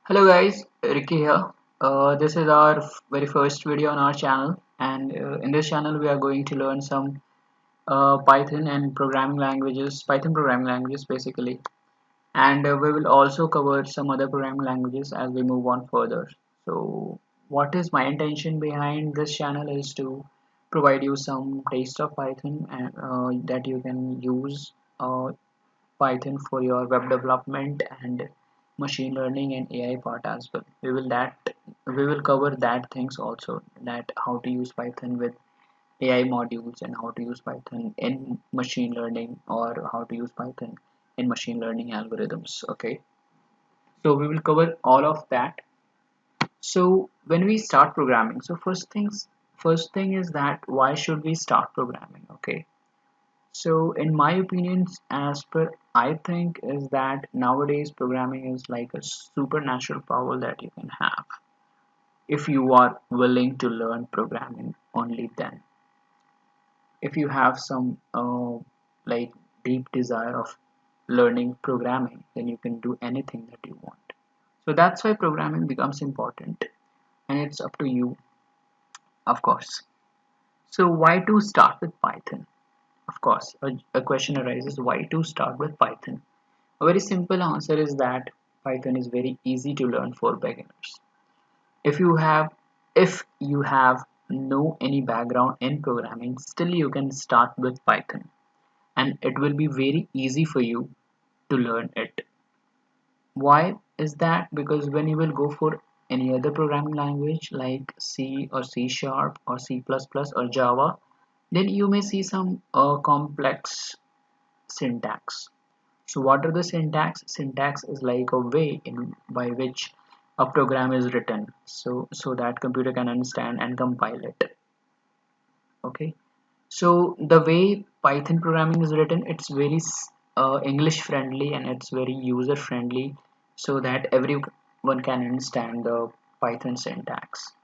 Hello guys, Ricky here. This is our very first video on our channel, and in this channel we are going to learn some Python programming languages basically, and we will also cover some other programming languages as we move on further. So, what is my intention behind this channel is to provide you some taste of Python and that you can use Python for your web development and machine learning and AI part as well. We will cover that things also, that how to use Python with AI modules and how to use Python in machine learning or how to use Python in machine learning algorithms. Okay, so we will cover all of that. So when we start programming, so first thing is that why should we start programming? Okay, so in my opinions, as per I think is that nowadays programming is like a supernatural power that you can have if you are willing to learn programming only then. If you have some like deep desire of learning programming, then you can do anything that you want. So that's why programming becomes important, and it's up to you, of course. So why to start with Python? Of course, a question arises, why to start with Python? A very simple answer is that Python is very easy to learn for beginners. If you have if you have no any background in programming, still you can start with Python and it will be very easy for you to learn it. Why is that? Because when you will go for any other programming language like C or C sharp or C++ or Java, then you may see some complex syntax. So what are the syntax? Syntax is like a way in by which a program is written so that computer can understand and compile it. Okay. So the way Python programming is written, it's very English friendly and it's very user friendly so that everyone can understand the Python syntax.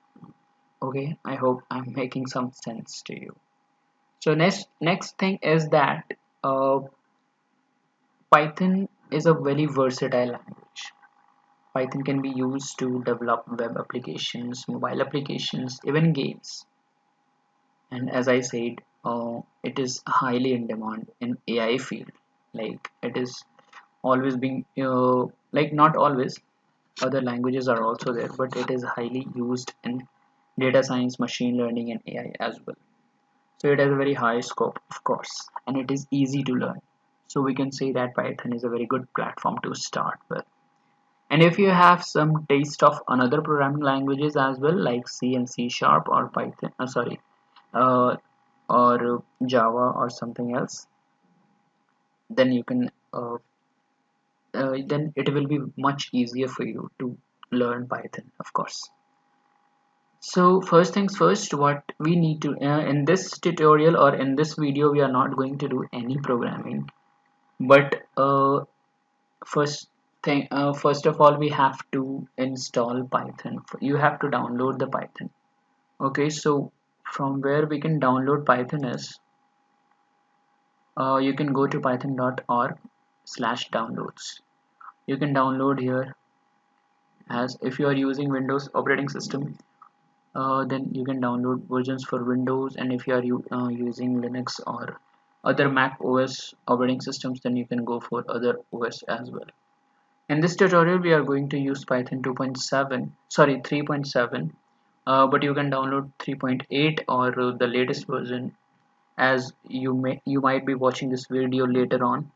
Okay, I hope I'm making some sense to you. So next thing is that Python is a very versatile language. Python can be used to develop web applications, mobile applications, even games. And as I said, it is highly in demand in AI field. Like it is always being, like not always, other languages are also there, but it is highly used in data science, machine learning, and AI as well. So it has a very high scope, of course, and it is easy to learn. So we can say that Python is a very good platform to start with. And if you have some taste of another programming languages as well, like C and C sharp or Python, uh, or Java or something else, then you can then it will be much easier for you to learn Python, of course. So first things first, what we need to in this tutorial or in this video, we are not going to do any programming, but first of all, we have to install Python. You have to download the Python. Okay, so from where we can download Python is you can go to python.org/downloads. You can download here, as if you are using Windows operating system, then you can download versions for Windows, and if you are using Linux or other Mac OS operating systems, then you can go for other OS as well. In this tutorial, we are going to use Python 2.7, sorry 3.7, but you can download 3.8 or the latest version, as you might be watching this video later on.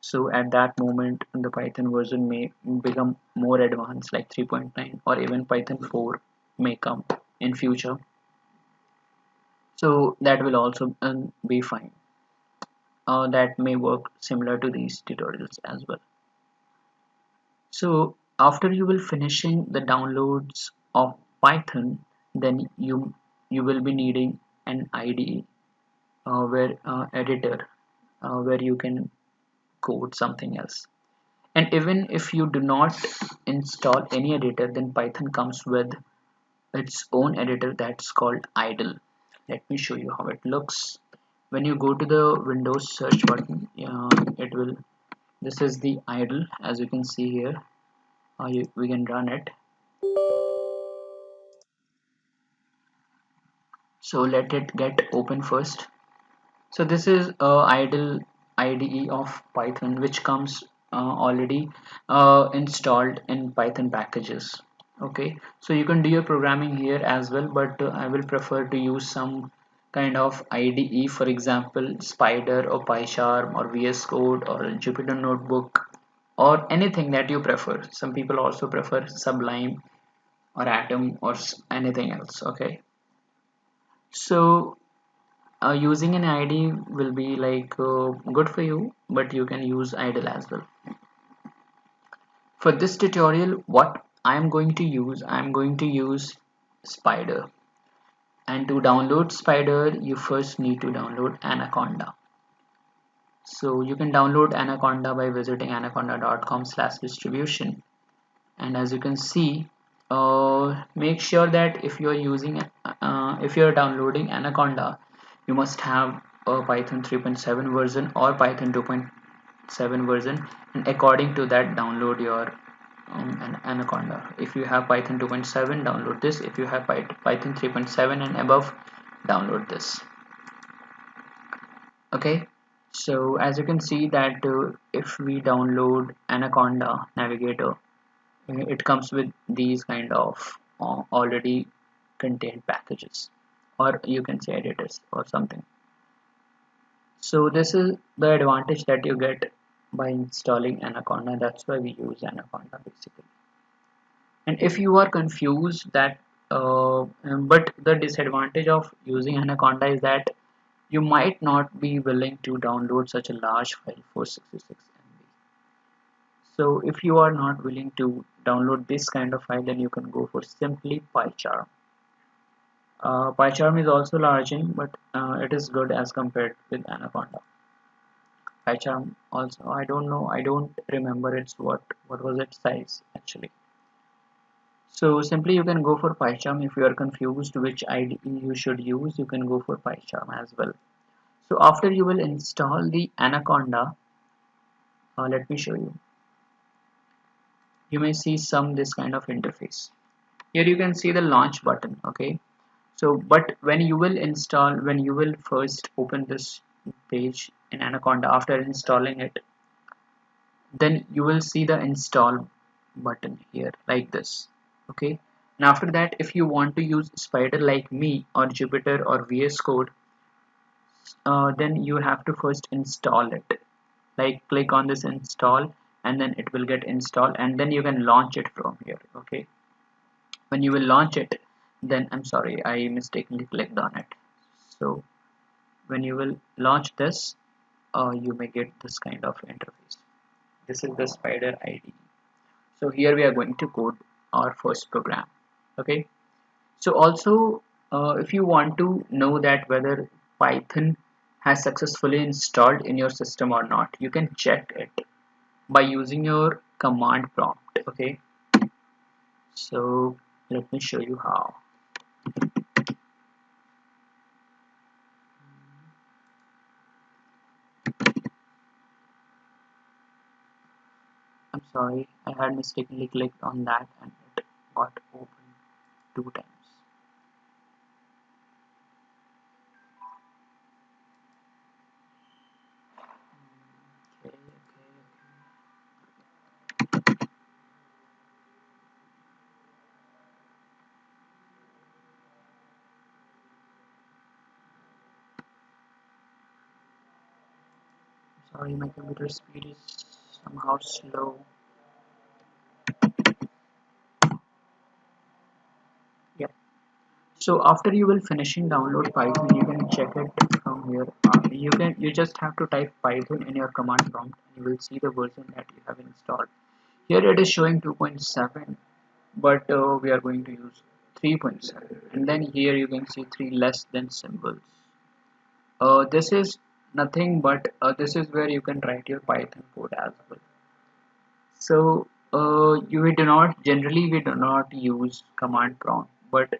So at that moment, the Python version may become more advanced, like 3.9 or even Python 4 may come in future. So that will also be fine. That may work similar to these tutorials as well. So after you will finishing the downloads of Python, then you will be needing an IDE, where editor, where you can code something else. And even if you do not install any editor, then Python comes with its own editor that's called idle. Let me show you how it looks. When you go to the Windows search button, it will this is the idle, as you can see here. we can run it. So let it get open first. So this is idle IDE of Python, which comes already installed in Python packages. Okay, so you can do your programming here as well, but I will prefer to use some kind of IDE, for example, Spider or PyCharm or VS Code or Jupyter Notebook or anything that you prefer. Some people also prefer Sublime or Atom or anything else. Okay, so using an ID will be like good for you, but you can use idle as well. For this tutorial, what I'm going to use Spider. And to download Spider, you first need to download Anaconda. So you can download Anaconda by visiting anaconda.com/distribution. And as you can see, make sure that if you're downloading Anaconda, you must have a Python 3.7 version or Python 2.7 version, and according to that download your Anaconda. If you have Python 2.7, download this. If you have Python 3.7 and above, download this. Okay, so as you can see that if we download Anaconda Navigator, it comes with these kind of already contained packages, or you can say editors or something. So this is the advantage that you get by installing Anaconda. That's why we use Anaconda basically. And if you are confused that but the disadvantage of using Anaconda is that you might not be willing to download such a large file for 66 MB. So if you are not willing to download this kind of file, then you can go for simply PyCharm. PyCharm is also large in, but it is good as compared with Anaconda. PyCharm also, I don't know, I don't remember its what was its size actually. So simply you can go for PyCharm. If you are confused which IDE you should use, you can go for PyCharm as well. So after you will install the Anaconda, let me show you. You may see some this kind of interface. Here you can see the launch button. Okay, so but when you will first open this page in Anaconda after installing it, then you will see the install button here like this. Okay, and after that, if you want to use Spider like me or Jupyter or VS Code, then you have to first install it. Like click on this install, and then it will get installed, and then you can launch it from here. Okay, when you will launch it, then I'm sorry, I mistakenly clicked on it. So when you will launch this, you may get this kind of interface. This is the Spider ID. So here we are going to code our first program. Okay, so also if you want to know that whether Python has successfully installed in your system or not, you can check it by using your command prompt. Okay, so let me show you how. I'm sorry, I had mistakenly clicked on that and it got open 2 times. Okay, sorry, my computer speed is somehow slow. Yeah. So after you will finishing download Python, you can check it from here. You just have to type Python in your command prompt, and you will see the version that you have installed. Here it is showing 2.7, but we are going to use 3.7, and then here you can see three less than symbols. This is nothing but this is where you can write your Python code as well. So we do not use command prompt, but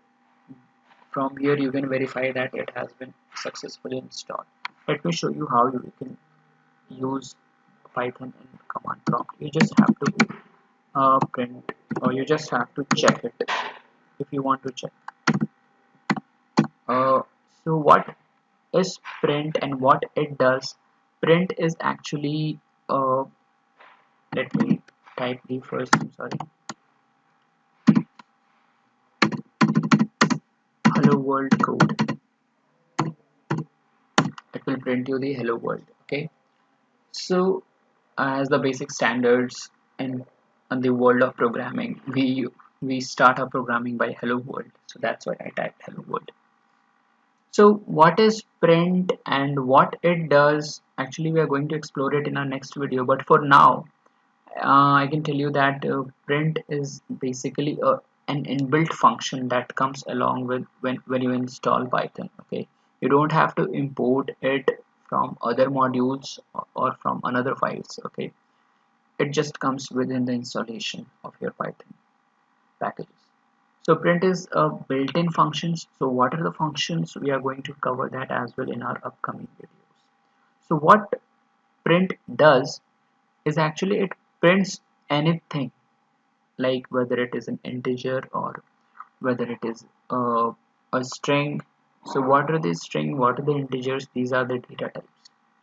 from here you can verify that it has been successfully installed. Let me show you how you can use Python in command prompt. You just have to print or you just have to check it if you want to check. uh, so what is print and what it does? Print is actually let me type the first, I'm sorry, hello world code. It will print you the hello world. Okay, so as the basic standards in the world of programming, we start our programming by hello world, so that's why I typed hello world. So what is print and what it does? Actually, we are going to explore it in our next video, but for now I can tell you that print is basically an inbuilt function that comes along with when you install Python. Okay, you don't have to import it from other modules or from another files. Okay, it just comes within the installation of your Python packages. So print is a built-in functions. So what are the functions? We are going to cover that as well in our upcoming videos. So what print does is actually it prints anything, like whether it is an integer or whether it is a string. So what are the string, what are the integers? These are the data types.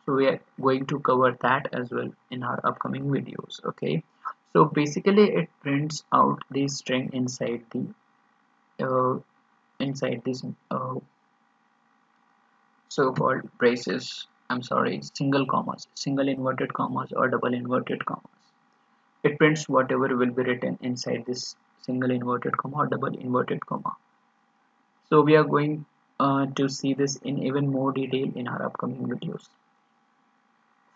So we are going to cover that as well in our upcoming videos. Okay, so basically it prints out the string uh, inside this so-called braces, I'm sorry, single commas, single inverted commas or double inverted commas. It prints whatever will be written inside this single inverted comma or double inverted comma. So we are going to see this in even more detail in our upcoming videos.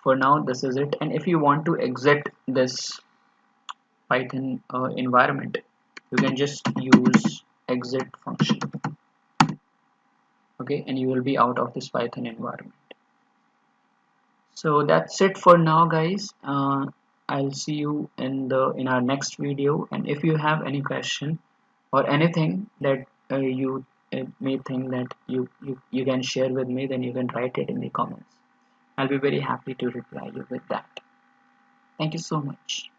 For now, this is it. And if you want to exit this Python environment, you can just use exit function. Okay, and you will be out of this Python environment. So that's it for now, guys. I'll see you in our next video. And if you have any question or anything that you may think that you can share with me, then you can write it in the comments. I'll be very happy to reply you with that. Thank you so much.